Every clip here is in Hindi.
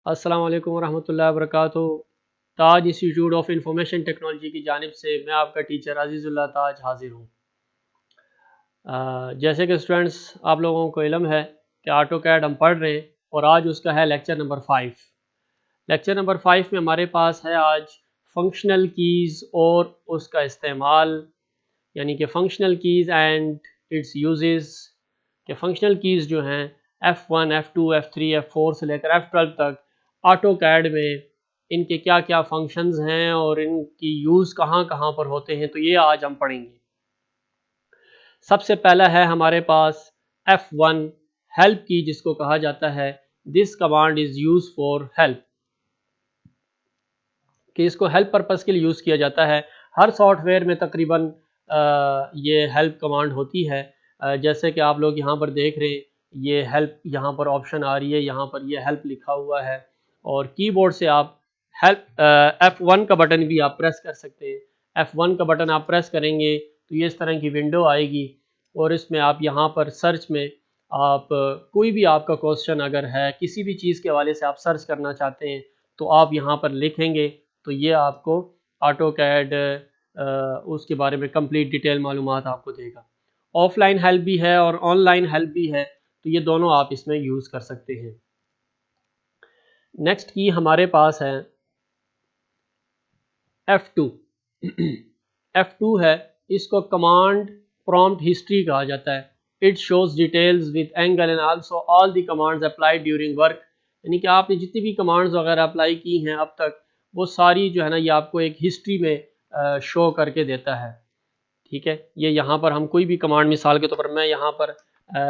अस्सलाम वालेकुम वरहमतुल्लाहि वबरकातुहू। ताज इंस्टीट्यूट ऑफ इंफॉर्मेशन टेक्नोलॉजी की जानिब से मैं आपका टीचर अजीज़ुल्लाह ताज हाजिर हूँ। जैसे कि स्टूडेंट्स आप लोगों को इल्म है कि ऑटो कैड हम पढ़ रहे हैं और आज उसका है लेक्चर नंबर 5। लेक्चर नंबर 5 में हमारे पास है आज फंक्शनल कीज़ और उसका इस्तेमाल, यानी कि functional keys and it's uses. के फंक्शनल कीज़ जो हैं F1, F2, F3, F4 से लेकर F12 तक ऑटो कैड में इनके क्या क्या फंक्शंस हैं और इनकी यूज़ कहाँ कहाँ पर होते हैं, तो ये आज हम पढ़ेंगे। सबसे पहला है हमारे पास F1 हेल्प की, जिसको कहा जाता है this command is use for help, कि इसको हेल्प पर्पस के लिए यूज़ किया जाता है। हर सॉफ्टवेयर में तकरीबन ये हेल्प कमांड होती है। जैसे कि आप लोग यहाँ पर देख रहे हैं, ये हेल्प यहाँ पर ऑप्शन आ रही है, यहाँ पर ये हेल्प लिखा हुआ है और कीबोर्ड से आप हेल्प F1 का बटन भी आप प्रेस कर सकते हैं। F1 का बटन आप प्रेस करेंगे तो ये इस तरह की विंडो आएगी और इसमें आप यहाँ पर सर्च में आप कोई भी आपका क्वेश्चन अगर है, किसी भी चीज़ के हवाले से आप सर्च करना चाहते हैं तो आप यहाँ पर लिखेंगे तो ये आपको ऑटो कैड उसके बारे में कंप्लीट डिटेल मालूमात आपको देगा। ऑफलाइन हेल्प भी है और ऑनलाइन हेल्प भी है, तो ये दोनों आप इसमें यूज़ कर सकते हैं। नेक्स्ट की हमारे पास है F2। F2 है, इसको कमांड प्रॉम्प्ट हिस्ट्री कहा जाता है। It shows details with angle and also all the commands applied during work, यानी कि आपने जितनी भी कमांड्स वगैरह अप्लाई की हैं अब तक, वो सारी जो है ना ये आपको एक हिस्ट्री में शो करके देता है। ठीक है, ये यहाँ पर हम कोई भी कमांड, मिसाल के तौर पर मैं यहाँ पर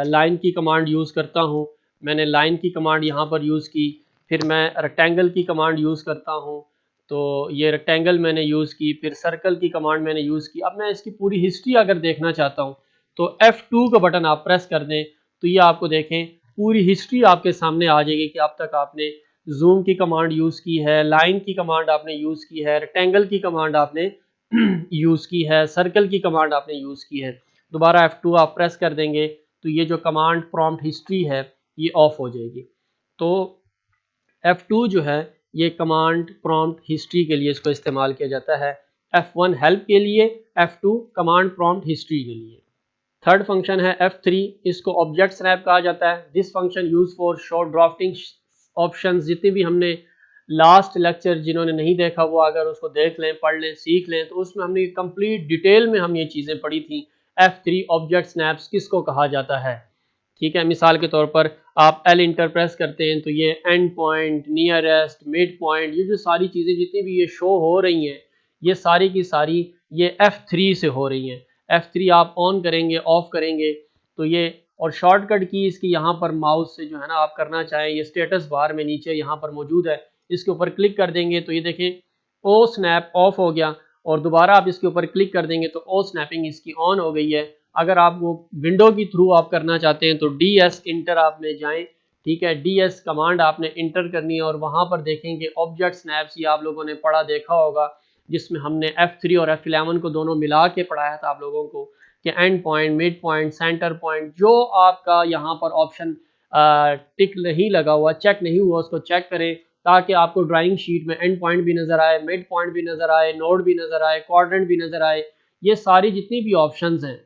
लाइन की कमांड यूज़ करता हूँ, मैंने लाइन की कमांड यहाँ पर यूज़ की, फिर मैं रेक्टेंगल की कमांड यूज़ करता हूँ तो ये रेक्टेंगल मैंने यूज़ की, फिर सर्कल की कमांड मैंने यूज़ की। अब मैं इसकी पूरी हिस्ट्री अगर देखना चाहता हूँ तो F2 का बटन आप प्रेस कर दें तो ये आपको देखें पूरी हिस्ट्री आपके सामने आ जाएगी कि अब तक आपने जूम की कमांड यूज़ की है, लाइन की कमांड आपने यूज़ की है, रेक्टेंगल की कमांड आपने यूज़ की है, सर्कल की कमांड आपने यूज़ की है। दोबारा F2 आप प्रेस कर देंगे तो ये जो कमांड प्रॉम्प्ट हिस्ट्री है ये ऑफ हो जाएगी। तो F2 जो है ये कमांड प्रॉम्प्ट हिस्ट्री के लिए इसको इस्तेमाल किया जाता है। F1 हेल्प के लिए, F2 कमांड प्रॉम्प्ट हिस्ट्री के लिए। थर्ड फंक्शन है F3, इसको ऑब्जेक्ट स्नैप कहा जाता है। This function use for short drafting options. जितने भी हमने लास्ट लेक्चर जिन्होंने नहीं देखा वो अगर उसको देख लें, पढ़ लें, सीख लें, तो उसमें हमने कंप्लीट डिटेल में हम ये चीज़ें पढ़ी थी। F3 ऑब्जेक्ट स्नैप्स किसको कहा जाता है। ठीक है, मिसाल के तौर पर आप एल इंटर प्रेस करते हैं तो ये and point, nearest, mid point, ये जो सारी चीज़ें जितनी भी ये शो हो रही हैं ये सारी की सारी ये F3 से हो रही हैं। F3 आप ऑन करेंगे, ऑफ करेंगे तो ये, और शॉर्टकट की इसकी यहाँ पर माउस से जो है ना आप करना चाहें, ये स्टेटस बार में नीचे यहाँ पर मौजूद है, इसके ऊपर क्लिक कर देंगे तो ये देखें ओ स्नैप ऑफ हो गया और दोबारा आप इसके ऊपर क्लिक कर देंगे तो ओ स्नैपिंग इसकी ऑन हो गई है। अगर आप वो विंडो के थ्रू आप करना चाहते हैं तो DS इंटर आप में जाएं। ठीक है, DS कमांड आपने इंटर करनी है और वहाँ पर देखेंगे ऑब्जेक्ट स्नैप्स, ये आप लोगों ने पढ़ा देखा होगा जिसमें हमने F3 और F11 को दोनों मिला के पढ़ाया था आप लोगों को कि and point, mid point, centre point, जो आपका यहाँ पर ऑप्शन टिक नहीं लगा हुआ, चेक नहीं हुआ, उसको चेक करें ताकि आपको ड्राइंग शीट में एंड पॉइंट भी नज़र आए, मिड पॉइंट भी नज़र आए, नोड भी नज़र आए, क्वाड्रेंट भी नज़र आए। ये सारी जितनी भी ऑप्शंस हैं,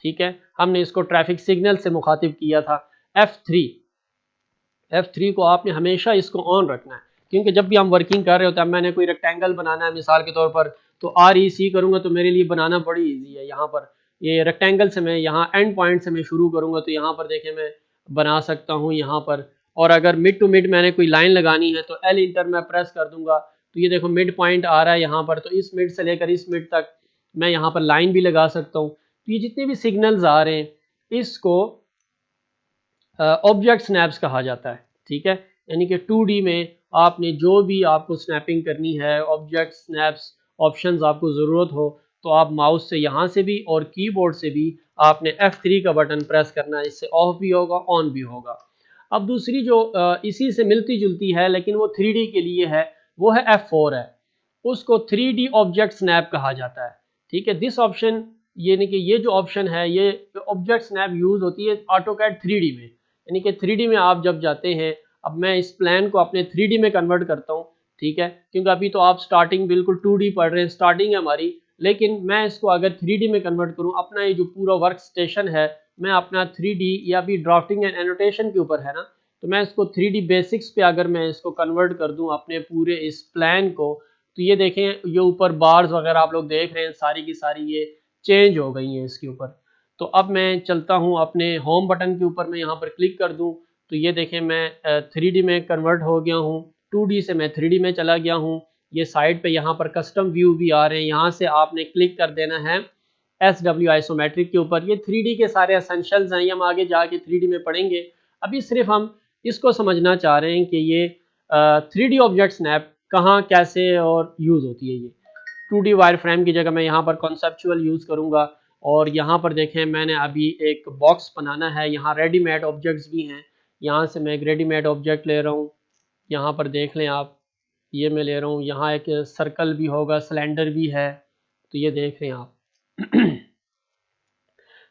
ठीक है, हमने इसको ट्रैफिक सिग्नल से मुखातिब किया था। F3 को आपने हमेशा इसको ऑन रखना है क्योंकि जब भी हम वर्किंग कर रहे होते हैं, मैंने कोई रेक्टेंगल बनाना है मिसाल के तौर पर तो REC करूँगा तो मेरे लिए बनाना बड़ी ईजी है। यहाँ पर ये रेक्टेंगल से मैं यहाँ एंड पॉइंट से मैं शुरू करूँगा तो यहाँ पर देखें मैं बना सकता हूँ यहाँ पर, और अगर मिड टू मिड मैंने कोई लाइन लगानी है तो L इंटर मैं प्रेस कर दूंगा तो ये देखो मिड पॉइंट आ रहा है यहाँ पर, तो इस मिड से लेकर इस मिड तक मैं यहाँ पर लाइन भी लगा सकता हूँ। तो ये जितने भी सिग्नल्स आ रहे हैं इसको ऑब्जेक्ट स्नैप्स कहा जाता है। ठीक है, यानी कि 2D में आपने जो भी आपको स्नैपिंग करनी है, ऑब्जेक्ट स्नैप्स ऑप्शंस आपको ज़रूरत हो तो आप माउस से यहाँ से भी और कीबोर्ड से भी आपने F3 का बटन प्रेस करना है, इससे ऑफ भी होगा, ऑन भी होगा। अब दूसरी जो इसी से मिलती जुलती है लेकिन वो 3D के लिए है, वो है F4 है, उसको 3D ऑब्जेक्ट स्नैप कहा जाता है। ठीक है, दिस ऑप्शन, यानी कि ये जो ऑप्शन है ये ऑब्जेक्ट स्नैप यूज़ होती है ऑटोकैड 3D में, यानी कि 3D में आप जब जाते हैं अब मैं इस प्लान को अपने 3D में कन्वर्ट करता हूँ, ठीक है, क्योंकि अभी तो आप स्टार्टिंग बिल्कुल 2D पढ़ रहे हैं, स्टार्टिंग है हमारी, लेकिन मैं इसको अगर 3D में कन्वर्ट करूँ, अपना ये जो पूरा वर्क स्टेशन है मैं अपना 3D या भी ड्राफ्टिंग एंड एनोटेशन के ऊपर है ना, तो मैं इसको 3D बेसिक्स पे अगर मैं इसको कन्वर्ट कर दूं अपने पूरे इस प्लान को, तो ये देखें ये ऊपर बार्स वगैरह आप लोग देख रहे हैं सारी की सारी ये चेंज हो गई हैं इसके ऊपर। तो अब मैं चलता हूं अपने होम बटन के ऊपर, मैं यहाँ पर क्लिक कर दूं तो ये देखें मैं 3D में कन्वर्ट हो गया हूँ, 2D से मैं 3D में चला गया हूँ। ये साइड पे यहाँ पर कस्टम व्यू भी आ रहे हैं, यहाँ से आपने क्लिक कर देना है SW आइसोमेट्रिक के ऊपर। ये 3D के सारे एसेंशियल्स हैं, ये हम आगे जाके 3D में पढ़ेंगे। अभी सिर्फ हम इसको समझना चाह रहे हैं कि ये 3D ऑब्जेक्ट स्नैप कहाँ कैसे और यूज़ होती है। ये 2D वायर फ्रेम की जगह मैं यहाँ पर कॉन्सेप्चुअल यूज़ करूँगा। और यहाँ पर देखें मैंने अभी एक बॉक्स बनाना है, यहाँ रेडीमेड ऑब्जेक्ट्स भी हैं, यहाँ से मैं एक रेडीमेड ऑब्जेक्ट ले रहा हूँ। यहाँ पर देख लें आप, ये मैं ले रहा हूँ, यहाँ एक सर्कल भी होगा, सिलेंडर भी है, तो ये देख रहे हैं आप।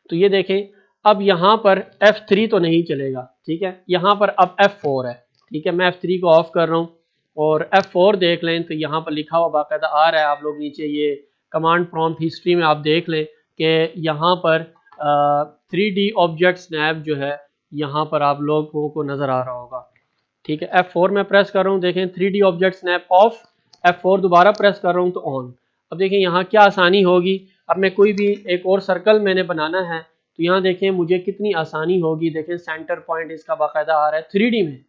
तो ये देखें अब यहाँ पर F3 तो नहीं चलेगा, ठीक है, यहाँ पर अब F4 है, ठीक है, मैं F3 को ऑफ कर रहा हूँ और F4 देख लें तो यहाँ पर लिखा हुआ बाकायदा आ रहा है, आप लोग नीचे ये कमांड प्रॉम्प्ट हिस्ट्री में आप देख लें कि यहाँ पर 3D ऑब्जेक्ट स्नैप जो है यहाँ पर आप लोगों को नज़र आ रहा होगा, ठीक है। F4 में प्रेस कर रहा हूँ, देखें 3D object snap of, F4 दोबारा प्रेस कर रहा हूँ तो ऑन। अब देखें यहाँ क्या आसानी होगी, अब मैं कोई भी एक और सर्कल मैंने बनाना है तो यहाँ देखें मुझे कितनी आसानी होगी, देखें सेंटर पॉइंट इसका बाकायदा आ रहा है 3D में।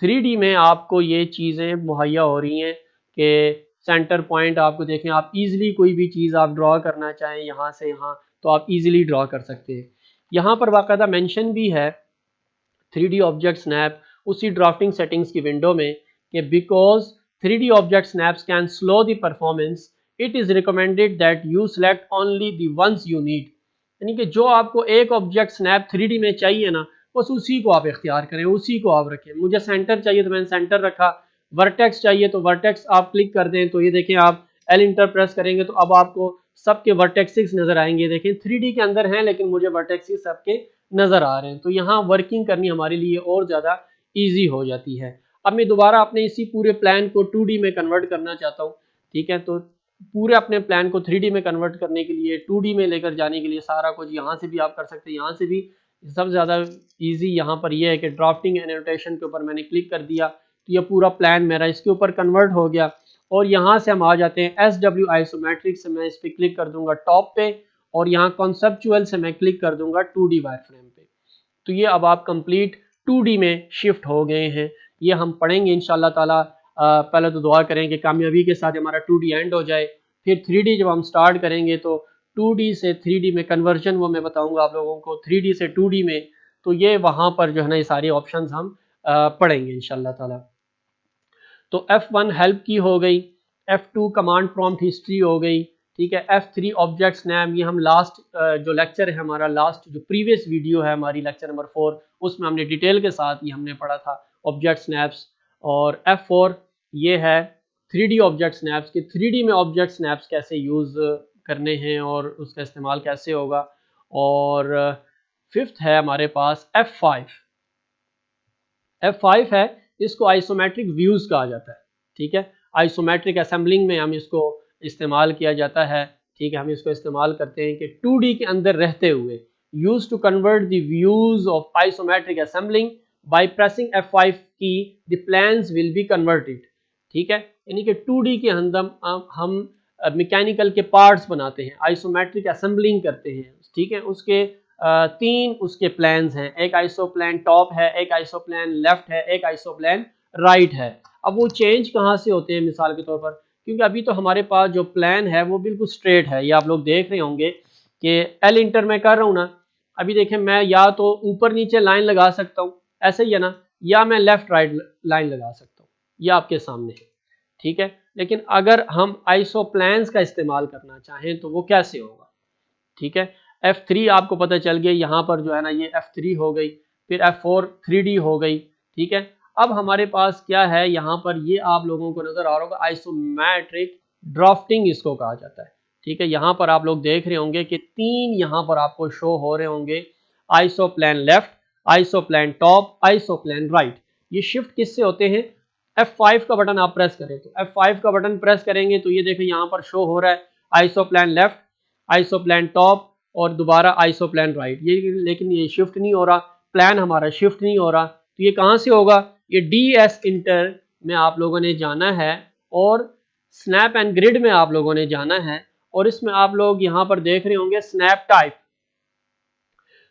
3D में आपको ये चीज़ें मुहैया हो रही हैं कि सेंटर पॉइंट आपको देखें, आप इजीली कोई भी चीज़ आप ड्रॉ करना चाहें यहाँ से यहाँ तो आप इजीली ड्रॉ कर सकते हैं। यहाँ पर बाकायदा मेंशन भी है 3D ऑब्जेक्ट स्नैप उसी ड्राफ्टिंग सेटिंग्स की विंडो में कि because 3D object snaps can slow the performance it is recommended that you select only the ones you need, यानी कि जो आपको एक ऑब्जेक्ट स्नैप 3D में चाहिए ना बस उसी को आप इख्तियार करें, उसी को आप रखें। मुझे सेंटर चाहिए तो मैंने सेंटर रखा, वर्टेक्स चाहिए तो वर्टेक्स आप क्लिक कर दें तो ये देखें आप एल इंटर प्रेस करेंगे तो अब आपको सबके वर्टेक्सिस नज़र आएंगे, देखें 3D के अंदर हैं लेकिन मुझे वर्टेक्सिस सबके नज़र आ रहे हैं, तो यहाँ वर्किंग करनी हमारे लिए और ज़्यादा ईजी हो जाती है। अब मैं दोबारा अपने इसी पूरे प्लान को 2D में कन्वर्ट करना चाहता हूँ, ठीक है, तो पूरे अपने प्लान को 3D में कन्वर्ट करने के लिए 2D में लेकर जाने के लिए सारा कुछ यहाँ से भी आप कर सकते हैं, यहाँ से भी। सबसे ज़्यादा ईजी यहाँ पर यह है कि ड्राफ्टिंग एंड एनोटेशन के ऊपर मैंने क्लिक कर दिया तो यह पूरा प्लान मेरा इसके ऊपर कन्वर्ट हो गया। और यहाँ से हम आ जाते हैं SW आइसोमेट्रिक से, मैं इस पर क्लिक कर दूंगा टॉप पे और यहाँ कॉन्सेप्चुअल से मैं क्लिक कर दूंगा 2D वायर फ्रेम पे। तो ये अब आप कंप्लीट 2D में शिफ्ट हो गए हैं। ये हम पढ़ेंगे इंशाल्लाह ताला। पहले तो दुआ करें कि कामयाबी के साथ हमारा 2D एंड हो जाए, फिर 3D जब हम स्टार्ट करेंगे तो 2D से 3D में कन्वर्जन वो मैं बताऊंगा आप लोगों को, 3D से 2D में, तो ये वहाँ पर जो है ना ये सारे ऑप्शंस हम पढ़ेंगे इंशाल्लाह ताला। तो F1 हेल्प की हो गई, F2 कमांड प्रॉम्प्ट हिस्ट्री हो गई, ठीक है, F3 ऑब्जेक्ट स्नैप, ये हम लास्ट जो लेक्चर है हमारा, लास्ट जो प्रीवियस वीडियो है हमारी लेक्चर नंबर 4 उसमें हमने डिटेल के साथ ये हमने पढ़ा था ऑब्जेक्ट स्नैप्स। और F4 ये है 3D ऑब्जेक्ट स्नैप्स के 3D में ऑब्जेक्ट स्नैप्स कैसे यूज़ करने हैं और उसका इस्तेमाल कैसे होगा। और फिफ्थ है हमारे पास F5 है, इसको आइसोमेट्रिक व्यूज़ कहा जाता है, ठीक है, आइसोमेट्रिक असेंबलिंग में हम इसको इस्तेमाल किया जाता है, ठीक है, हम इसको इस्तेमाल करते हैं कि 2D के अंदर रहते हुए use to convert the views of isometric assembling by pressing F5 key the plans will be converted, ठीक है, यानी कि 2D के अंदर हम मैकेनिकल के पार्ट्स बनाते हैं, आइसोमेट्रिक असेंबलिंग करते हैं, ठीक है, उसके तीन उसके प्लान्स हैं, एक आइसोप्लान टॉप है, एक आइसोप्लान लेफ्ट है, एक आइसोप्लान राइट है। अब वो चेंज कहाँ से होते हैं मिसाल के तौर पर, क्योंकि अभी तो हमारे पास जो प्लान है वो बिल्कुल स्ट्रेट है, ये आप लोग देख रहे होंगे कि एल इंटर मैं कर रहा हूँ ना, अभी देखें मैं या तो ऊपर नीचे लाइन लगा सकता हूँ ऐसे ही है ना, या मैं लेफ्ट राइट लाइन लगा सकता हूँ, ये आपके सामने है, ठीक है। लेकिन अगर हम आइसोप्लान्स का इस्तेमाल करना चाहें तो वो कैसे होगा, ठीक है। F3 आपको पता चल गया, यहाँ पर जो है ना ये F3 हो गई, फिर F4 3D हो गई, ठीक है। अब हमारे पास क्या है यहाँ पर, ये आप लोगों को नजर आ रहा होगा आइसोमेट्रिक ड्राफ्टिंग इसको कहा जाता है, ठीक है। यहाँ पर आप लोग देख रहे होंगे कि तीन यहाँ पर आपको शो हो रहे होंगे, आइसोप्लान लेफ्ट, आइसोप्लान टॉप, आइसोप्लान राइट। ये शिफ्ट किससे होते हैं? F5 का बटन आप प्रेस करें तो F5 का बटन प्रेस करेंगे तो ये देखें यहाँ पर शो हो रहा है आइसोप्लान लेफ्ट, आइसोप्लान टॉप और दोबारा आइसोप्लान राइट। ये लेकिन ये शिफ्ट नहीं हो रहा, प्लान हमारा शिफ्ट नहीं हो रहा। तो ये कहाँ से होगा? ये DS इंटर में आप लोगों ने जाना है और स्नैप एंड ग्रिड में आप लोगों ने जाना है और इसमें आप लोग यहाँ पर देख रहे होंगे स्नैप टाइप।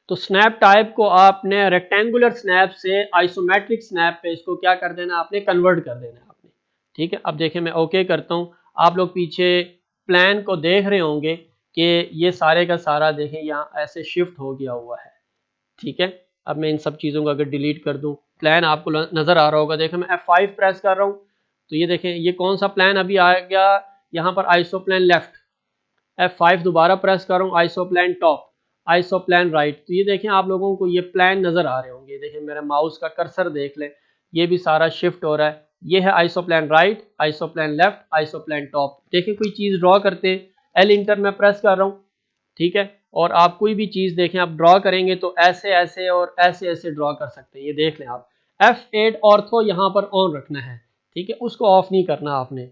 तो स्नैप टाइप को आपने रेक्टेंगुलर स्नैप से आइसोमेट्रिक स्नैप पे इसको क्या कर देना, आपने कन्वर्ट कर देना आपने। ठीक है, अब देखें मैं ओके करता हूँ। आप लोग पीछे प्लान को देख रहे होंगे कि ये सारे का सारा देखें यहाँ ऐसे शिफ्ट हो गया हुआ है। ठीक है, अब मैं इन सब चीज़ों को अगर डिलीट कर दूँ, प्लान आपको नज़र आ रहा होगा। देखें मैं F5 प्रेस कर रहा हूँ तो ये देखें ये कौन सा प्लान अभी आ गया, यहाँ पर आइसोप्लान लेफ्ट। F5 दोबारा प्रेस कर रहा हूँ, आइसोप्लान टॉप, आइसोप्लान राइट। तो ये देखें आप लोगों को ये प्लान नज़र आ रहे होंगे। देखें मेरा माउस का कर्सर देख लें, ये भी सारा शिफ्ट हो रहा है। ये है आइसोप्लान राइट, आइसोप्लान लेफ्ट, आइसोप्लान टॉप। देखें कोई चीज़ ड्रॉ करते हैं, L इंटर में प्रेस कर रहा हूँ। ठीक है, और आप कोई भी चीज़ देखें आप ड्रॉ करेंगे तो ऐसे ऐसे और ऐसे ऐसे ड्रॉ कर सकते हैं। ये देख लें आप, F8 ऑर्थो यहाँ पर ऑन रखना है। ठीक है, उसको ऑफ नहीं करना आपने।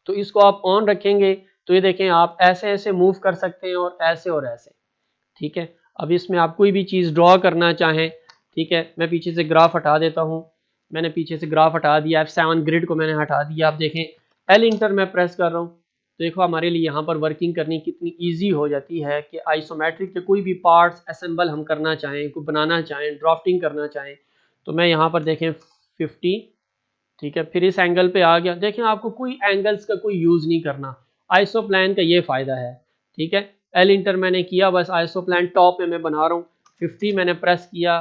तो इसको आप ऑन रखेंगे तो ये देखें आप ऐसे ऐसे मूव कर सकते हैं और ऐसे। ठीक है, अब इसमें आप कोई भी चीज़ ड्रॉ करना चाहें, ठीक है, मैं पीछे से ग्राफ हटा देता हूँ। मैंने पीछे से ग्राफ हटा दिया, F7 ग्रिड को मैंने हटा दिया। आप देखें L इंटर में प्रेस कर रहा हूँ तो देखो हमारे लिए यहाँ पर वर्किंग करनी कितनी ईजी हो जाती है कि आइसोमेट्रिक के कोई भी पार्ट्स असेंबल हम करना चाहें, कोई बनाना चाहें, ड्राफ्टिंग करना चाहें तो मैं यहाँ पर देखें 50। ठीक है, फिर इस एंगल पे आ गया। देखें आपको कोई एंगल्स का कोई यूज़ नहीं करना, आइसोप्लान का ये फ़ायदा है। ठीक है, L इंटर मैंने किया, बस आइसोप्लान टॉप में मैं बना रहा हूँ। 50 मैंने प्रेस किया,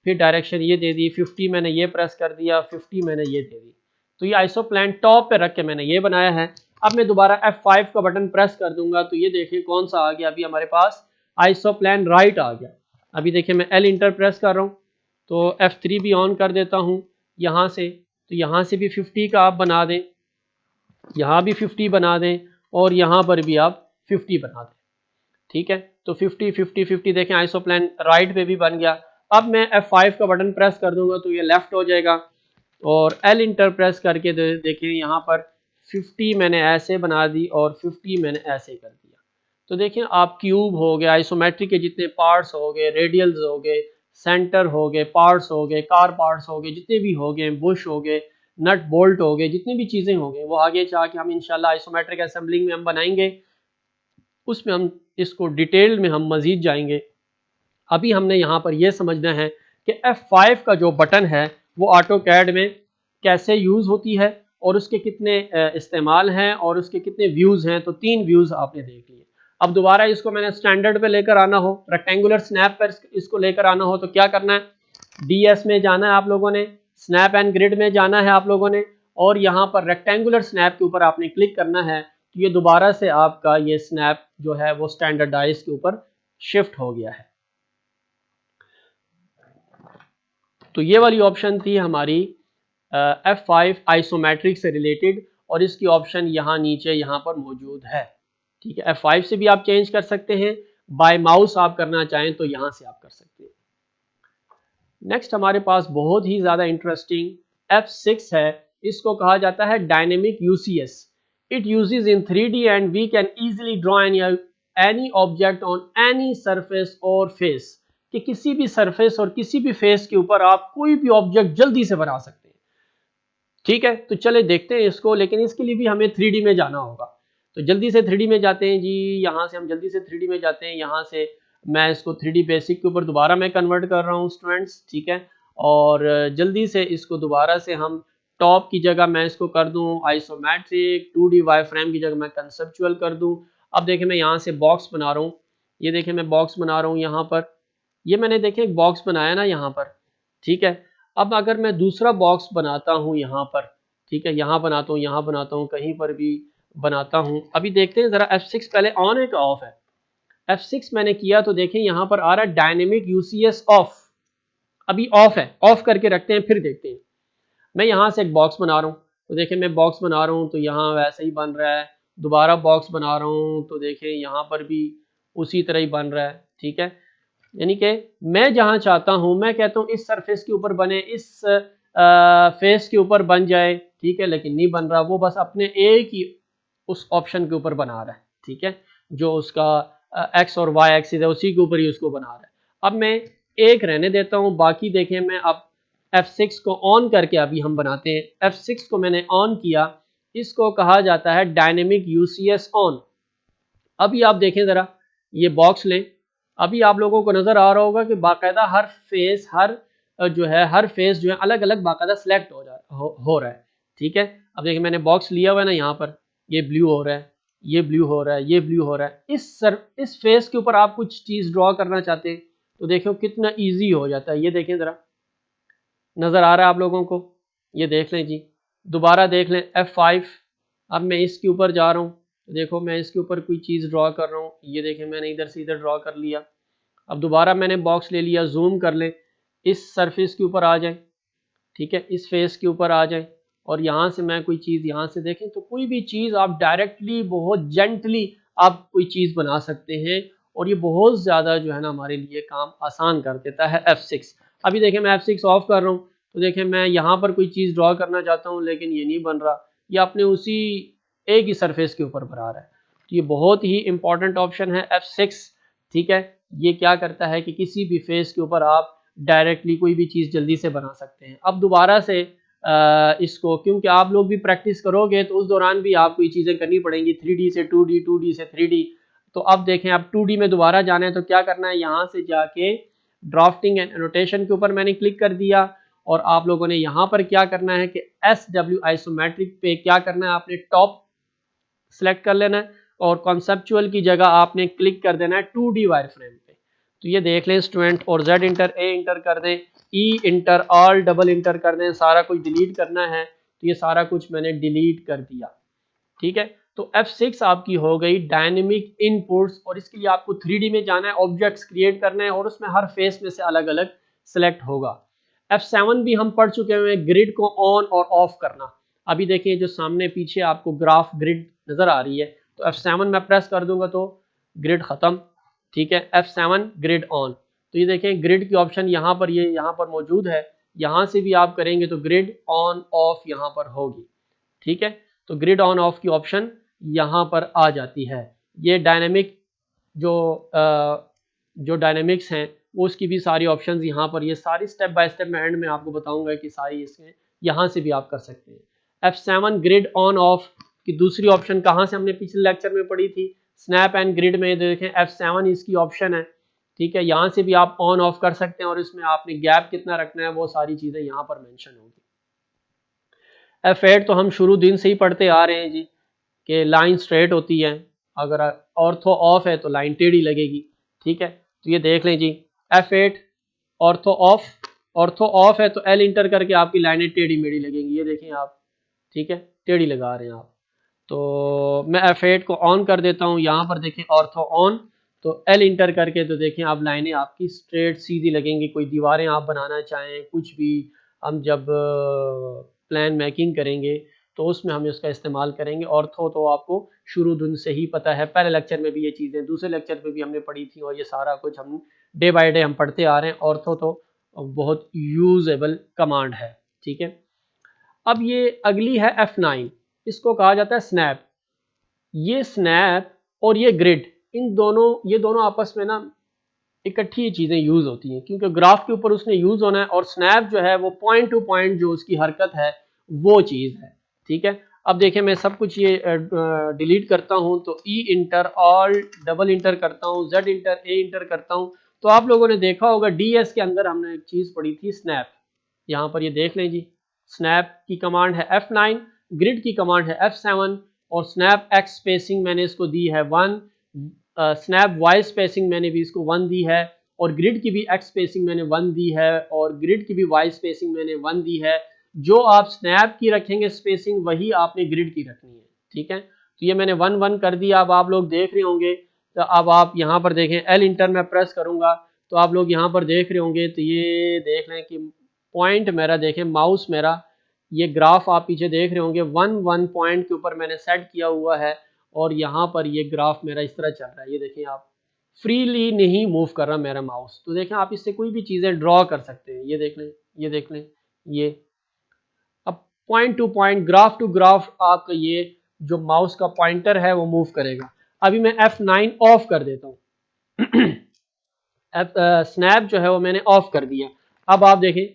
फिर डायरेक्शन ये दे दी, 50 मैंने ये प्रेस कर दिया, 50 मैंने ये दे दी। तो ये आइसोप्लान टॉप पे रख के मैंने ये बनाया है। अब मैं दोबारा F5 का बटन प्रेस कर दूंगा तो ये देखिए कौन सा आ गया, अभी हमारे पास आइसोप्लान राइट आ गया। अभी देखिए मैं L इंटर प्रेस कर रहा हूँ तो F3 भी ऑन कर देता हूँ यहाँ से। तो यहाँ से भी 50 का आप बना दें, यहाँ भी 50 बना दें और यहाँ पर भी आप 50 बना दें। ठीक है, तो 50 50 50 देखें आइसोप्लान राइट पे भी बन गया। अब मैं F5 का बटन प्रेस कर दूंगा तो ये लेफ्ट हो जाएगा और L इंटर प्रेस करके देखिए यहाँ पर 50 मैंने ऐसे बना दी और 50 मैंने ऐसे कर दिया। तो देखिए आप क्यूब हो गए, आइसोमेट्रिक के जितने पार्ट्स हो गए, रेडियल्स हो गए, सेंटर हो गए, पार्ट्स हो गए, कार पार्ट्स हो गए, जितने भी हो गए, बुश हो गए, नट बोल्ट हो गए, जितनी भी चीज़ें हो गई वो आगे जाके हम इंशाल्लाह आइसोमेट्रिक असेंबलिंग में हम बनाएंगे। उसमें हम इसको डिटेल में हम मज़ीद जाएंगे। अभी हमने यहाँ पर यह समझना है कि F5 का जो बटन है वो ऑटोकैड में कैसे यूज़ होती है और उसके कितने इस्तेमाल हैं और उसके कितने व्यूज़ हैं। तो 3 व्यूज़ आपने देख लिए। अब दोबारा इसको मैंने स्टैंडर्ड पे लेकर आना हो, रेक्टेंगुलर स्नैप पर इसको लेकर आना हो तो क्या करना है, DS में जाना है आप लोगों ने, स्नैप एंड ग्रिड में जाना है आप लोगों ने और यहाँ पर रेक्टेंगुलर स्नैप के ऊपर आपने क्लिक करना है। तो ये दोबारा से आपका ये स्नैप जो है वो स्टैंडर्डाइज के ऊपर शिफ्ट हो गया है। तो ये वाली ऑप्शन थी हमारी F5 आइसोमेट्रिक से रिलेटेड और इसकी ऑप्शन यहाँ नीचे यहाँ पर मौजूद है। ठीक है, F5 से भी आप चेंज कर सकते हैं, बाय माउस आप करना चाहें तो यहाँ से आप कर सकते हैं। नेक्स्ट हमारे पास बहुत ही ज़्यादा इंटरेस्टिंग F6 है। इसको कहा जाता है dynamic UCS। It uses in 3D and we can easily draw any object on any surface और फेस। कि किसी भी सरफेस और किसी भी फेस के ऊपर आप कोई भी ऑब्जेक्ट जल्दी से बना सकते हैं। ठीक है, तो चले देखते हैं इसको, लेकिन इसके लिए भी हमें 3D में जाना होगा। तो जल्दी से 3D में जाते हैं जी, यहाँ से हम जल्दी से 3D में जाते हैं। यहाँ से मैं इसको 3D बेसिक के ऊपर दोबारा मैं कन्वर्ट कर रहा हूँ स्टूडेंट्स। ठीक है, और जल्दी से इसको दोबारा से हम टॉप की जगह मैं इसको कर दूँ आइसोमेट्रिक, 2D वाई फ्रेम की जगह मैं कंसेप्चुअल कर दूँ। अब देखिए मैं यहाँ से बॉक्स बना रहा हूँ, ये देखिए मैं बॉक्स बना रहा हूँ यहाँ पर, ये मैंने देखे एक बॉक्स बनाया ना यहाँ पर। ठीक है, अब अगर मैं दूसरा बॉक्स बनाता हूँ यहाँ पर, ठीक है, यहाँ बनाता हूँ, यहाँ बनाता हूँ, कहीं पर भी बनाता हूँ। अभी देखते हैं ज़रा F6 पहले ऑन है कि ऑफ है। F6 मैंने किया तो देखें यहाँ पर आ रहा है डायनेमिक UCS ऑफ, अभी ऑफ है, ऑफ करके रखते हैं फिर देखते हैं। मैं यहाँ से एक बॉक्स बना रहा हूँ तो देखें मैं बॉक्स बना रहा हूँ तो यहाँ वैसे ही बन रहा है। दोबारा बॉक्स बना रहा हूँ तो देखें यहाँ पर भी उसी तरह ही बन रहा है। ठीक है, यानी कि मैं जहां चाहता हूं, मैं कहता हूं इस सरफेस के ऊपर बने, इस फेस के ऊपर बन जाए, ठीक है, लेकिन नहीं बन रहा, वो बस अपने एक ही उस ऑप्शन के ऊपर बना रहा है, ठीक है, जो उसका एक्स और वाई एक्सिस है उसी के ऊपर ही उसको बना रहा है। अब मैं एक रहने देता हूं, बाकी देखें मैं अब F6 को ऑन करके अभी हम बनाते हैं। F6 को मैंने ऑन किया, इसको कहा जाता है डायनेमिक यूसीएस ऑन। अभी आप देखें ज़रा, ये बॉक्स लें, अभी आप लोगों को नज़र आ रहा होगा कि बाकायदा हर फेस, हर फेस जो है अलग अलग बाकायदा सेलेक्ट हो रहा है, ठीक है। अब देखिए मैंने बॉक्स लिया हुआ है ना, यहाँ पर ये ब्लू हो रहा है, ये ब्लू हो रहा है, ये ब्लू हो रहा है। इस फेस के ऊपर आप कुछ चीज़ ड्रॉ करना चाहते हैं तो देखो कितना ईजी हो जाता है। ये देखें ज़रा, नज़र आ रहा है आप लोगों को, ये देख लें जी, दोबारा देख लें F5। अब मैं इसके ऊपर जा रहा हूँ, देखो मैं इसके ऊपर कोई चीज़ ड्रॉ कर रहा हूँ, ये देखें मैंने इधर से इधर ड्रॉ कर लिया। अब दोबारा मैंने बॉक्स ले लिया, जूम कर लें, इस सरफेस के ऊपर आ जाए, ठीक है, इस फेस के ऊपर आ जाए, और यहाँ से मैं कोई चीज़ यहाँ से देखें तो कोई भी चीज़ आप डायरेक्टली बहुत जेंटली आप कोई चीज़ बना सकते हैं, और ये बहुत ज़्यादा जो है ना हमारे लिए काम आसान कर देता है F6। अभी देखें मैं F6 ऑफ कर रहा हूँ तो देखें मैं यहाँ पर कोई चीज़ ड्रॉ करना चाहता हूँ लेकिन ये नहीं बन रहा, ये अपने उसी एक ही सरफेस के ऊपर बना रहा है। तो ये बहुत ही इंपॉर्टेंट ऑप्शन है F6, ठीक है। ये क्या करता है कि किसी भी फेस के ऊपर आप डायरेक्टली कोई भी चीज़ जल्दी से बना सकते हैं। अब दोबारा से इसको, क्योंकि आप लोग भी प्रैक्टिस करोगे तो उस दौरान भी आपको ये चीज़ें करनी पड़ेंगी, 3D से 2D, 2D से 3D। तो अब देखें, अब 2D में दोबारा जाना है तो क्या करना है, यहाँ से जाके ड्राफ्टिंग एंड एनोटेशन के ऊपर मैंने क्लिक कर दिया, और आप लोगों ने यहाँ पर क्या करना है कि SW आइसोमेट्रिक पे क्या करना है, आपने टॉप सेलेक्ट कर लेना है, और कॉन्सेप्चुअल की जगह आपने क्लिक कर देना है 2D वायर फ्रेम पे। तो ये देख लें स्टूडेंट, और Z इंटर, A इंटर कर दें, E inter, all double inter कर दें, सारा कुछ डिलीट करना है तो ये सारा कुछ मैंने डिलीट कर दिया, ठीक है। तो F6 आपकी हो गई डायनेमिक इनपुट्स, और इसके लिए आपको 3D में जाना है, ऑब्जेक्ट्स क्रिएट करने हैं, और उसमें हर फेस में से अलग अलग सेलेक्ट होगा। F7 भी हम पढ़ चुके हुए हैं, ग्रिड को ऑन और ऑफ करना। अभी देखिए जो सामने पीछे आपको ग्राफ ग्रिड नज़र आ रही है, तो F7 मैं प्रेस कर दूंगा तो ग्रिड ख़त्म, ठीक है। F7 ग्रिड ऑन, तो ये देखें ग्रिड की ऑप्शन यहाँ पर, ये यहाँ पर मौजूद है, यहाँ से भी आप करेंगे तो ग्रिड ऑन ऑफ यहाँ पर होगी, ठीक है। तो ग्रिड ऑन ऑफ की ऑप्शन यहाँ पर आ जाती है। ये डायनेमिक जो जो डायनेमिक्स हैं वो उसकी भी सारी ऑप्शंस यहाँ पर, ये सारी स्टेप बाय स्टेप मैं एंड में आपको बताऊंगा कि सारी इसमें यहाँ से भी आप कर सकते हैं। F7 ग्रिड ऑन ऑफ की दूसरी ऑप्शन कहाँ से हमने पिछले लेक्चर में पढ़ी थी, स्नैप एंड ग्रिड में, देखें F7 इसकी ऑप्शन है, ठीक है। यहाँ से भी आप ऑन ऑफ कर सकते हैं, और इसमें आपने गैप कितना रखना है वो सारी चीज़ें यहाँ पर मेंशन होगी। F8 तो हम शुरू दिन से ही पढ़ते आ रहे हैं जी, कि लाइन स्ट्रेट होती है, अगर ऑर्थो ऑफ है तो लाइन टेढ़ी लगेगी, ठीक है। तो ये देख लें जी, F8 ortho of, ortho of है तो L इंटर करके आपकी लाइनें टेढ़ी मेढ़ी लगेंगी, ये देखें आप, ठीक है, टेढ़ी लगा रहे हैं आप। तो मैं F8 को ऑन कर देता हूँ, यहाँ पर देखें ऑर्थो ऑन, तो L इंटर करके तो देखें आप लाइनें आपकी स्ट्रेट सीधी लगेंगी। कोई दीवारें आप बनाना चाहें, कुछ भी हम जब प्लान मेकिंग करेंगे तो उसमें हम इसका इस्तेमाल करेंगे। ऑर्थो तो आपको शुरू दिन से ही पता है, पहले लेक्चर में भी ये चीज़ें, दूसरे लेक्चर में भी हमने पढ़ी थी, और ये सारा कुछ हम डे बाय डे हम पढ़ते आ रहे हैं। ऑर्थो तो बहुत यूजेबल कमांड है, ठीक है। अब ये अगली है F9, इसको कहा जाता है स्नैप। ये स्नैप और ये ग्रिड, इन दोनों, ये दोनों आपस में ना इकट्ठी चीज़ें यूज़ होती हैं, क्योंकि ग्राफ के ऊपर उसने यूज़ होना है, और स्नैप जो है वो पॉइंट टू पॉइंट जो उसकी हरकत है वो चीज़ है, ठीक है। अब देखें मैं सब कुछ ये डिलीट करता हूँ, तो ई इंटर, ऑल डबल इंटर करता हूँ, जेड इंटर, ए इंटर करता हूँ, तो आप लोगों ने देखा होगा DS के अंदर हमने एक चीज़ पढ़ी थी स्नैप। यहाँ पर ये देख लें जी, स्नैप की कमांड है F9, ग्रिड की कमांड है F7, और स्नैप एक्स स्पेसिंग मैंने इसको दी है 1, स्नैप वाई स्पेसिंग मैंने भी इसको 1 दी है, और ग्रिड की भी एक्स स्पेसिंग मैंने 1 दी है, और ग्रिड की भी वाई स्पेसिंग मैंने 1 दी है। जो आप स्नैप की रखेंगे स्पेसिंग वही आपने ग्रिड की रखनी है, ठीक है। तो ये मैंने 1 1 कर दिया। अब आप लोग देख रहे होंगे, तो अब आप यहाँ पर देखें, L इंटर में प्रेस करूँगा तो आप लोग यहाँ पर देख रहे होंगे, तो ये देख लें कि पॉइंट मेरा देखें, माउस मेरा, ये ग्राफ आप पीछे देख रहे होंगे 1 1 पॉइंट के ऊपर मैंने सेट किया हुआ है, और यहाँ पर ये ग्राफ मेरा इस तरह चल रहा है, ये देखें आप, फ्रीली नहीं मूव कर रहा मेरा माउस। तो देखें आप इससे कोई भी चीज़ें ड्रॉ कर सकते हैं, ये देख लें, ये देख लें, ये अब point to point, graph to graph आपका ये जो माउस का पॉइंटर है वो मूव करेगा। अभी मैं F9 ऑफ कर देता हूँ। स्नैप जो है वो मैंने ऑफ कर दिया। अब आप देखें,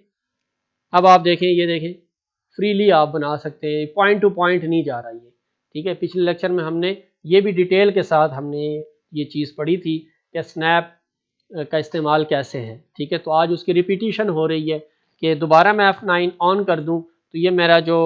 अब आप देखें, ये देखें, फ्रीली आप बना सकते हैं, पॉइंट टू पॉइंट नहीं जा रहा ये। ठीक है, पिछले लेक्चर में हमने ये भी डिटेल के साथ हमने ये चीज़ पढ़ी थी कि स्नैप का इस्तेमाल कैसे है। ठीक है, तो आज उसकी रिपीटिशन हो रही है कि दोबारा मैं F9 ऑन कर दूं तो ये मेरा जो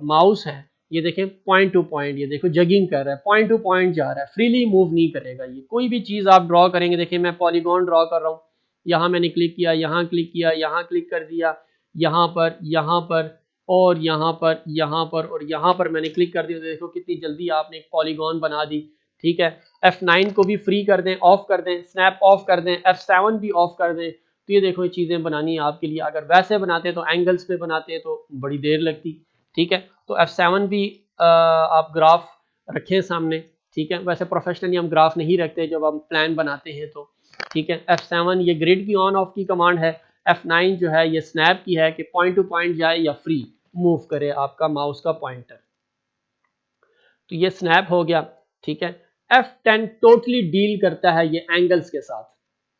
माउस है, ये देखें पॉइंट टू पॉइंट, ये देखो जगिंग कर रहा है, पॉइंट टू पॉइंट जा रहा है, फ्रीली मूव नहीं करेगा ये। कोई भी चीज़ आप ड्रॉ करेंगे, देखिए मैं पॉलीगॉन ड्रॉ कर रहा हूँ, यहाँ मैंने क्लिक किया, यहाँ क्लिक किया, यहाँ क्लिक कर दिया, यहाँ पर, यहाँ पर और यहाँ पर, यहाँ पर और यहाँ पर मैंने क्लिक कर दिया। तो देखो कितनी जल्दी आपने एक पॉलीगॉन बना दी। ठीक है, F9 को भी फ्री कर दें, ऑफ कर दें, स्नैप ऑफ कर दें, F7 भी ऑफ कर दें, तो ये देखो ये चीज़ें बनानी है आपके लिए। अगर वैसे बनाते तो एंगल्स पे बनाते तो बड़ी देर लगती। ठीक है, तो F7 भी आप ग्राफ रखें सामने। ठीक है, वैसे प्रोफेशनली हम ग्राफ नहीं रखते जब हम प्लान बनाते हैं तो। ठीक है, F7 ये ग्रिड की ऑन ऑफ की कमांड है। F9 जो है ये स्नैप की है कि पॉइंट टू पॉइंट जाए या फ्री मूव करे आपका माउस का पॉइंटर। तो ये स्नैप हो गया। ठीक है, F10 टोटली डील करता है ये एंगल्स के साथ।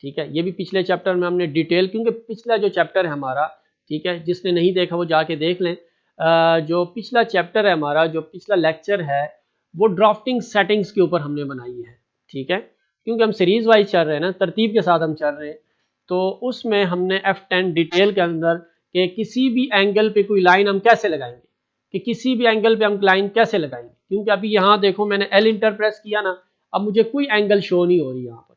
ठीक है, ये भी पिछले चैप्टर में हमने डिटेल, क्योंकि पिछला जो चैप्टर है हमारा, ठीक है, जिसने नहीं देखा वो जाके देख लें। जो पिछला चैप्टर है हमारा, जो पिछला लेक्चर है वो ड्राफ्टिंग सेटिंग्स के ऊपर हमने बनाई है। ठीक है, क्योंकि हम सीरीज वाइज चल रहे हैं ना, तरतीब के साथ हम चल रहे हैं, तो उसमें हमने F10 डिटेल के अंदर कि किसी भी एंगल पे कोई लाइन हम कैसे लगाएंगे, कि किसी भी एंगल पे हम लाइन कैसे लगाएंगे। क्योंकि अभी यहाँ देखो मैंने L इंटर प्रेस किया ना, अब मुझे कोई एंगल शो नहीं हो रही यहाँ पर।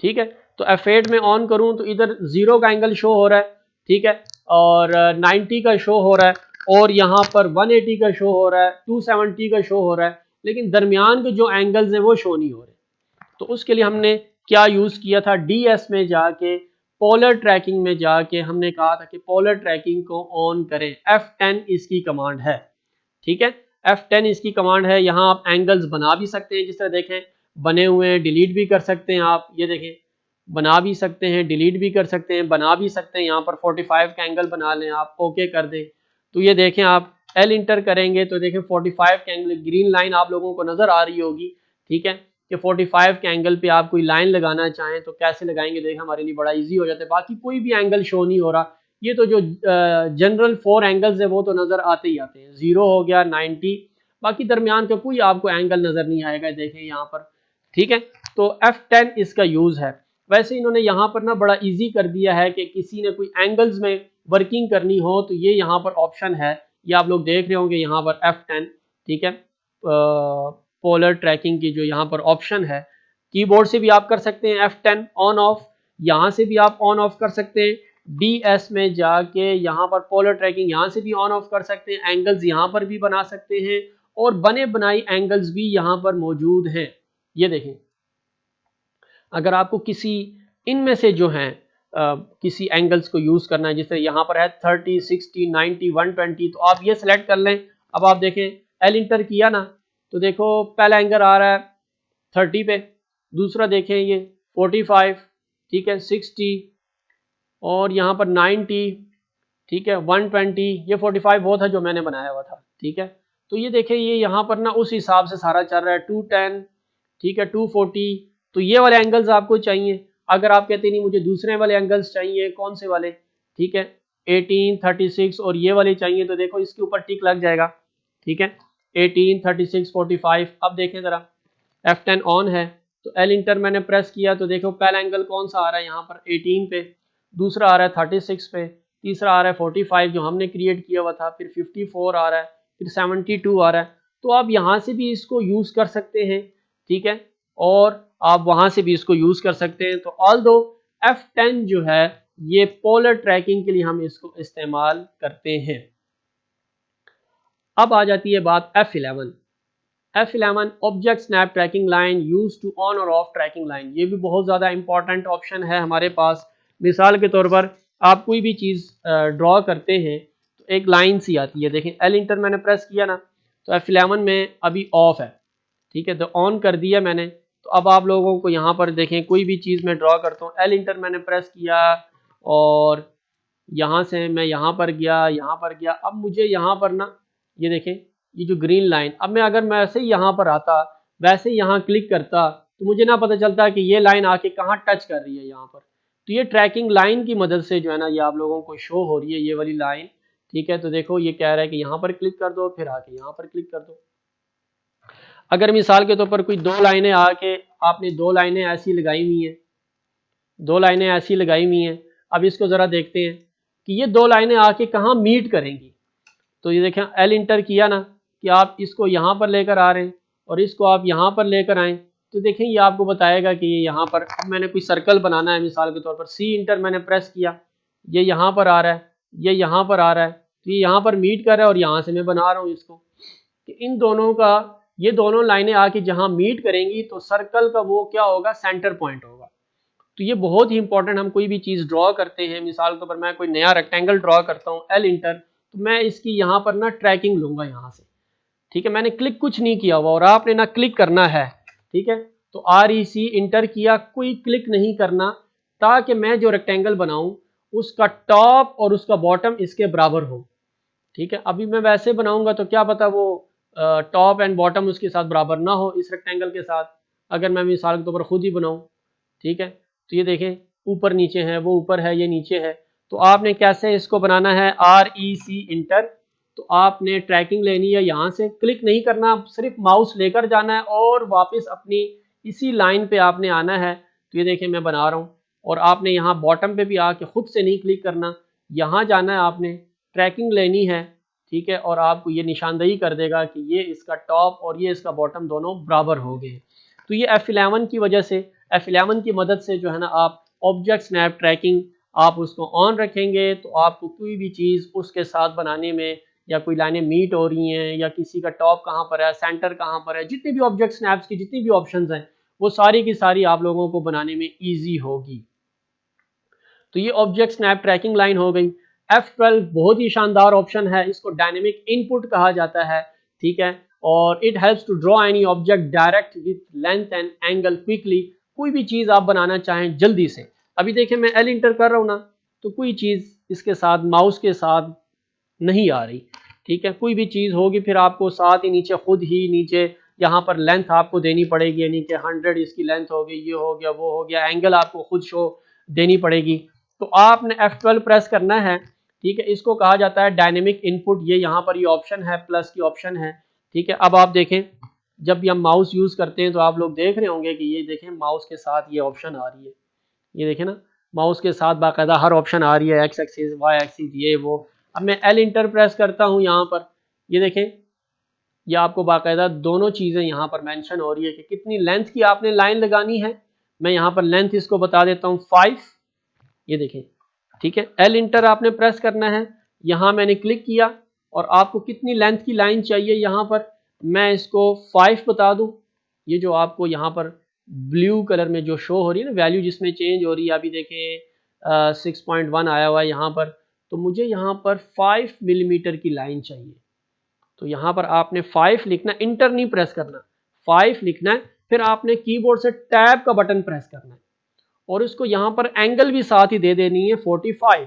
ठीक है, तो F8 में ऑन करूँ तो इधर 0 का एंगल शो हो रहा है। ठीक है, और 90 का शो हो रहा है, और यहाँ पर 180 का शो हो रहा है, 270 का शो हो रहा है, लेकिन दरमियान के जो एंगल्स हैं वो शो नहीं हो रहे। तो उसके लिए हमने क्या यूज़ किया था, DS में जाके, पोलर ट्रैकिंग में जाके हमने कहा था कि पोलर ट्रैकिंग को ऑन करें। F10 इसकी कमांड है। ठीक है, F10 इसकी कमांड है। यहाँ आप एंगल्स बना भी सकते हैं, जिस तरह देखें बने हुए हैं, डिलीट भी कर सकते हैं आप, ये देखें बना भी सकते हैं, डिलीट भी कर सकते हैं, बना भी सकते हैं। यहाँ पर 45 का एंगल बना लें आप, ओके कर दें, तो ये देखें आप L इंटर करेंगे तो देखें 45 के एंगल, ग्रीन लाइन आप लोगों को नज़र आ रही होगी। ठीक है, कि 45 के एंगल पे आप कोई लाइन लगाना चाहें तो कैसे लगाएंगे, देखें हमारे लिए बड़ा इजी हो जाता है। बाकी कोई भी एंगल शो नहीं हो रहा, ये तो जो जनरल 4 एंगल्स है वो तो नज़र आते ही आते हैं, 0 हो गया, 90, बाकी दरमियान का कोई आपको एंगल नज़र नहीं आएगा, देखें यहाँ पर। ठीक है, तो F10 इसका यूज़ है। वैसे इन्होंने यहाँ पर ना बड़ा इजी कर दिया है कि किसी ने कोई एंगल्स में वर्किंग करनी हो तो ये यहाँ पर ऑप्शन है, ये आप लोग देख रहे होंगे यहाँ पर F10। ठीक है, पोलर ट्रैकिंग की जो यहाँ पर ऑप्शन है, कीबोर्ड से भी आप कर सकते हैं F10 ऑन ऑफ, यहाँ से भी आप ऑन ऑफ कर सकते हैं, DS में जाके यहाँ पर पोलर ट्रैकिंग यहाँ से भी ऑन ऑफ कर सकते हैं, एंगल्स यहाँ पर भी बना सकते हैं, और बने बनाई एंगल्स भी यहाँ पर मौजूद हैं। ये देखें, अगर आपको किसी इनमें से जो हैं किसी एंगल्स को यूज़ करना है, जैसे यहाँ पर है 30, 60, 90, 120, तो आप ये सिलेक्ट कर लें। अब आप देखें L इंटर किया ना, तो देखो पहला एंगल आ रहा है 30 पे, दूसरा देखें ये 45, ठीक है, 60 और यहाँ पर 90, ठीक है, 120, ये 45 वो था जो मैंने बनाया हुआ था। ठीक है, तो ये देखें ये यहाँ पर ना उस हिसाब से सारा चल रहा है, 210, ठीक है, 240, तो ये वाले एंगल्स आपको चाहिए। अगर आप कहते नहीं मुझे दूसरे वाले एंगल्स चाहिए, कौन से वाले, ठीक है, 18, 36 और ये वाले चाहिए, तो देखो इसके ऊपर टिक लग जाएगा। ठीक है, 18, 36, 45। अब देखें ज़रा, F10 ऑन है तो L इंटर मैंने प्रेस किया तो देखो पहला एंगल कौन सा आ रहा है यहाँ पर 18 पे, दूसरा आ रहा है 36 पे, तीसरा आ रहा है 45 जो हमने क्रिएट किया हुआ था, फिर 54 आ रहा है, फिर 72 आ रहा है। तो आप यहाँ से भी इसको यूज़ कर सकते हैं। ठीक है, और आप वहाँ से भी इसको यूज़ कर सकते हैं। तो ऑल्दो F10 जो है ये पोलर ट्रैकिंग के लिए हम इसको इस्तेमाल करते हैं। अब आ जाती है बात F11। F11 object snap tracking line use to on और ऑफ ट्रैकिंग लाइन, ये भी बहुत ज़्यादा इंपॉर्टेंट ऑप्शन है हमारे पास। मिसाल के तौर पर आप कोई भी चीज़ ड्रॉ करते हैं तो एक लाइन सी आती है, देखें L इंटर मैंने प्रेस किया ना, तो F11 में अभी ऑफ है। ठीक है, तो ऑन कर दिया मैंने, तो अब आप लोगों को यहाँ पर देखें, कोई भी चीज़ मैं ड्रॉ करता हूँ, एल इंटर मैंने प्रेस किया और यहाँ से मैं यहाँ पर गया, यहाँ पर गया। अब मुझे यहाँ पर ना ये देखें, ये जो ग्रीन लाइन, अब मैं अगर मैं ऐसे ही यहाँ पर आता, वैसे ही यहाँ क्लिक करता, तो मुझे ना पता चलता कि ये लाइन आके कहाँ टच कर रही है यहाँ पर। तो ये ट्रैकिंग लाइन की मदद से जो है ना, ये आप लोगों को शो हो रही है ये वाली लाइन। ठीक है, तो देखो ये कह रहा है कि यहाँ पर क्लिक कर दो, फिर आके यहाँ पर क्लिक कर दो। अगर मिसाल के तौर पर कोई दो लाइनें आके, आपने दो लाइनें ऐसी लगाई हुई हैं, दो लाइनें ऐसी लगाई हुई हैं, अब इसको ज़रा देखते हैं कि ये दो लाइनें आके कहाँ मीट करेंगी। तो ये देखें, एल इंटर किया ना कि आप इसको यहाँ पर लेकर आ रहे हैं और इसको आप यहाँ पर लेकर आएँ, तो देखें ये आपको बताएगा कि ये यहाँ पर, अब मैंने कोई सर्कल बनाना है मिसाल के तौर पर, सी इंटर मैंने प्रेस किया, ये यहाँ पर आ रहा है, ये यहाँ पर आ रहा है, तो ये यहाँ पर मीट कर रहा है और यहाँ से मैं बना रहा हूँ इसको कि इन दोनों का, ये दोनों लाइनें आके जहाँ मीट करेंगी तो सर्कल का वो क्या होगा, सेंटर पॉइंट होगा। तो ये बहुत ही इंपॉर्टेंट, हम कोई भी चीज़ ड्रॉ करते हैं, मिसाल के तौर पर मैं कोई नया रेक्टेंगल ड्रॉ करता हूँ, एल इंटर, तो मैं इसकी यहाँ पर ना ट्रैकिंग लूँगा यहाँ से। ठीक है, मैंने क्लिक कुछ नहीं किया हुआ और आपने ना क्लिक करना है। ठीक है, तो REC इंटर किया, कोई क्लिक नहीं करना, ताकि मैं जो रेक्टेंगल बनाऊँ उसका टॉप और उसका बॉटम इसके बराबर हो। ठीक है, अभी मैं वैसे बनाऊंगा तो क्या पता वो टॉप एंड बॉटम उसके साथ बराबर ना हो इस रेक्टेंगल के साथ, अगर मैं मिसाल के तौर पर खुद ही बनाऊं। ठीक है, तो ये देखें ऊपर नीचे है, वो ऊपर है ये नीचे है, तो आपने कैसे इसको बनाना है, REC इंटर, तो आपने ट्रैकिंग लेनी है, यहाँ से क्लिक नहीं करना, सिर्फ माउस लेकर जाना है और वापस अपनी इसी लाइन पे आपने आना है। तो ये देखें मैं बना रहा हूँ और आपने यहाँ बॉटम पे भी आके खुद से नहीं क्लिक करना, यहाँ जाना है, आपने ट्रैकिंग लेनी है। ठीक है, और आपको ये निशानदेही कर देगा कि ये इसका टॉप और ये इसका बॉटम दोनों बराबर हो गए। तो ये F11 की वजह से, F11 की मदद से जो है ना, आप ऑब्जेक्ट स्नैप ट्रैकिंग आप उसको ऑन रखेंगे तो आपको कोई भी चीज़ उसके साथ बनाने में, या कोई लाइनें मीट हो रही हैं, या किसी का टॉप कहाँ पर है, सेंटर कहाँ पर है, जितनी भी ऑब्जेक्ट स्नैप्स की जितनी भी ऑप्शंस हैं, वो सारी की सारी आप लोगों को बनाने में ईजी होगी। तो ये ऑब्जेक्ट स्नैप ट्रैकिंग लाइन हो गई। F12 बहुत ही शानदार ऑप्शन है, इसको डायनेमिक इनपुट कहा जाता है। ठीक है, और it helps to draw any object direct with length and angle quickly. कोई भी चीज़ आप बनाना चाहें जल्दी से, अभी देखें मैं एल इंटर कर रहा हूँ ना, तो कोई चीज़ इसके साथ माउस के साथ नहीं आ रही। ठीक है, कोई भी चीज़ होगी फिर आपको साथ ही नीचे खुद ही नीचे यहाँ पर लेंथ आपको देनी पड़ेगी, यानी कि 100 इसकी लेंथ हो गई, ये हो गया, वो हो गया, एंगल आपको खुद शो देनी पड़ेगी। तो आपने F12 प्रेस करना है। ठीक है, इसको कहा जाता है डायनेमिक इनपुट, ये यहाँ पर ये ऑप्शन है, प्लस की ऑप्शन है। ठीक है, अब आप देखें जब भी हम माउस यूज़ करते हैं तो आप लोग देख रहे होंगे कि ये देखें माउस के साथ ये ऑप्शन आ रही है, ये देखें ना, माउस के साथ बाकायदा हर ऑप्शन आ रही है, एक्स एक्सिस, वाई एक्सिस, ये वो। अब मैं एल इंटर प्रेस करता हूँ यहाँ पर, ये देखें ये आपको बाकायदा दोनों चीज़ें यहाँ पर मेंशन हो रही है कि कितनी लेंथ की आपने लाइन लगानी है। मैं यहाँ पर लेंथ इसको बता देता हूँ 5, ये देखें। ठीक है, एल इंटर आपने प्रेस करना है, यहाँ मैंने क्लिक किया और आपको कितनी लेंथ की लाइन चाहिए, यहाँ पर मैं इसको 5 बता दूँ। ये जो आपको यहाँ पर ब्लू कलर में जो शो हो रही है ना वैल्यू, जिसमें चेंज हो रही है, अभी देखें 6.1 आया हुआ है यहाँ पर, तो मुझे यहाँ पर 5 मिलीमीटर की लाइन चाहिए। तो यहाँ पर आपने 5 लिखना, इंटर नहीं प्रेस करना, 5 लिखना है, फिर आपने कीबोर्ड से टैब का बटन प्रेस करना है और इसको यहाँ पर एंगल भी साथ ही दे देनी है 45,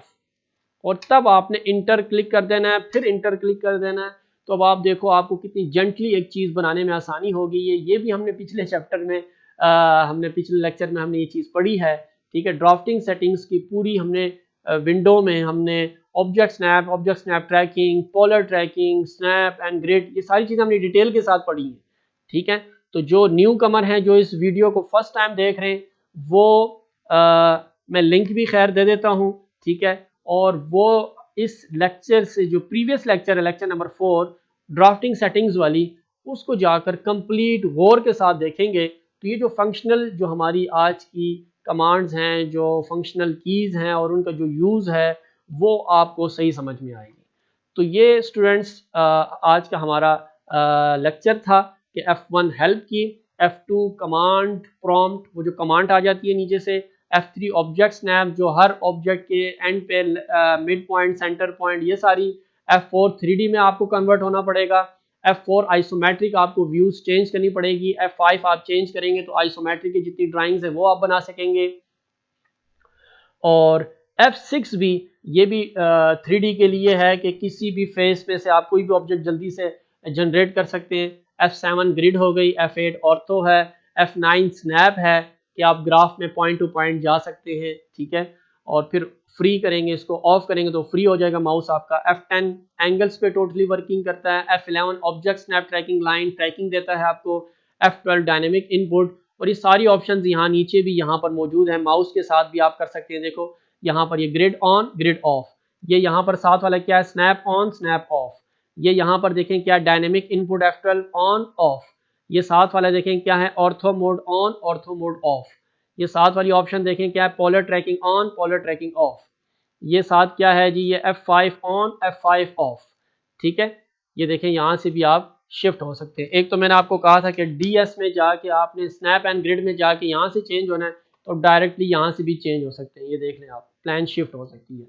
और तब आपने इंटर क्लिक कर देना है, फिर इंटर क्लिक कर देना है। तो अब आप देखो आपको कितनी जेंटली एक चीज़ बनाने में आसानी होगी। ये भी हमने पिछले चैप्टर में हमने पिछले लेक्चर में हमने ये चीज़ पढ़ी है। ठीक है, ड्राफ्टिंग सेटिंग्स की पूरी हमने विंडो में हमने object snap tracking, polar tracking, snap and grid, ये सारी चीज़ें हमने डिटेल के साथ पढ़ी है। ठीक है, तो जो न्यू कमर हैं, जो इस वीडियो को फर्स्ट टाइम देख रहे हैं, वो मैं लिंक भी खैर दे देता हूँ। ठीक है, और वो इस लेक्चर से जो प्रीवियस लेक्चर है, लेक्चर नंबर 4 ड्राफ्टिंग सेटिंग्स वाली, उसको जाकर कंप्लीट गौर के साथ देखेंगे। तो ये जो फंक्शनल, जो हमारी आज की कमांड्स हैं, जो फंक्शनल कीज़ हैं और उनका जो यूज़ है, वो आपको सही समझ में आएगी। तो ये स्टूडेंट्स आज का हमारा लेक्चर था कि F1 हेल्प की, F2 कमांड प्रॉम्प्ट, वो जो कमांड आ जाती है नीचे से, F3 ऑब्जेक्ट स्नैप, जो हर ऑब्जेक्ट के एंड पे मिड पॉइंट, सेंटर पॉइंट, ये सारी, F4 3D में आपको कन्वर्ट होना पड़ेगा, F4 आइसोमेट्रिक, आपको व्यूज चेंज करनी पड़ेगी। F5 आप चेंज करेंगे तो आइसोमेट्रिक की जितनी ड्राइंग्स है वो आप बना सकेंगे। और F6 भी, ये भी 3D के लिए है कि किसी भी फेस पे से आप कोई भी ऑब्जेक्ट जल्दी से जनरेट कर सकते हैं। F7 ग्रिड हो गई, F8 ऑर्थो है, F9 स्नैप है कि आप ग्राफ में पॉइंट टू पॉइंट जा सकते हैं, ठीक है। और फिर फ्री करेंगे, इसको ऑफ करेंगे तो फ्री हो जाएगा माउस आपका। F10 एंगल्स पे टोटली वर्किंग करता है। F11 object snap tracking line tracking देता है आपको। F12 dynamic input. और ये सारी ऑप्शंस यहाँ नीचे भी यहाँ पर मौजूद है, माउस के साथ भी आप कर सकते हैं। देखो यहाँ पर ये ग्रिड ऑन ग्रिड ऑफ, ये यहाँ पर साथ वाला क्या है, स्नैप ऑन स्नैप ऑफ। ये यहाँ पर देखें क्या, dynamic input F12 on off. ये साथ वाला देखें क्या है, ortho mode on ortho mode off. ये साथ वाली ऑप्शन देखें क्या है, polar tracking on polar tracking off. ये साथ क्या है जी, ये F5 ऑन F5 ऑफ, ठीक है। ये देखें यहाँ से भी आप शिफ्ट हो सकते हैं। एक तो मैंने आपको कहा था कि DS में जाके आपने स्नैप एंड ग्रिड में जाके यहाँ से चेंज होना है, तो डायरेक्टली यहाँ से भी चेंज हो सकते हैं। ये देख लें आप, प्लान शिफ्ट हो सकती है।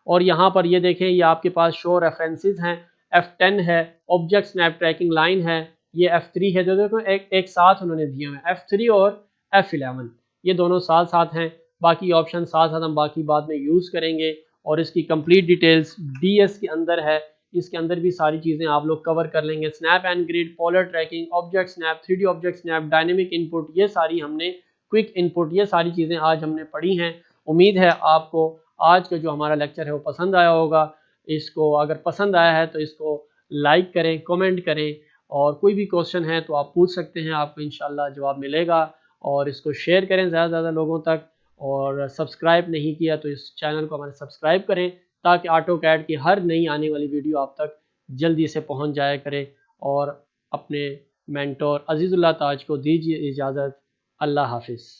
और यहाँ पर ये देखें, ये आपके पास शो रेफरेंसेस हैं। F10 है, ऑब्जेक्ट स्नैप ट्रैकिंग लाइन है, ये F3 है, जो देखो एक साथ उन्होंने दिए हुए हैं, F3 और F11 ये दोनों साथ साथ हैं। बाकी ऑप्शन साथ साथ हम बाकी बाद में यूज़ करेंगे। और इसकी कंप्लीट डिटेल्स DS के अंदर है, इसके अंदर भी सारी चीज़ें आप लोग कवर कर लेंगे। Snap and grid, polar tracking, object snap, 3D object snap, dynamic input, ये सारी हमने, क्विक इनपुट, ये सारी चीज़ें आज हमने पढ़ी हैं। उम्मीद है आपको आज का जो हमारा लेक्चर है वो पसंद आया होगा। इसको अगर पसंद आया है तो इसको लाइक करें, कमेंट करें, और कोई भी क्वेश्चन है तो आप पूछ सकते हैं, आपको इंशाल्लाह जवाब मिलेगा। और इसको शेयर करें ज़्यादा से ज़्यादा लोगों तक। और सब्सक्राइब नहीं किया तो इस चैनल को हमारे सब्सक्राइब करें, ताकि ऑटोकैड की हर नई आने वाली वीडियो आप तक जल्दी से पहुंच जाया करे। और अपने मेंटोर अजीज़ुल्लाह ताज को दीजिए इजाज़त। अल्लाह हाफिज़।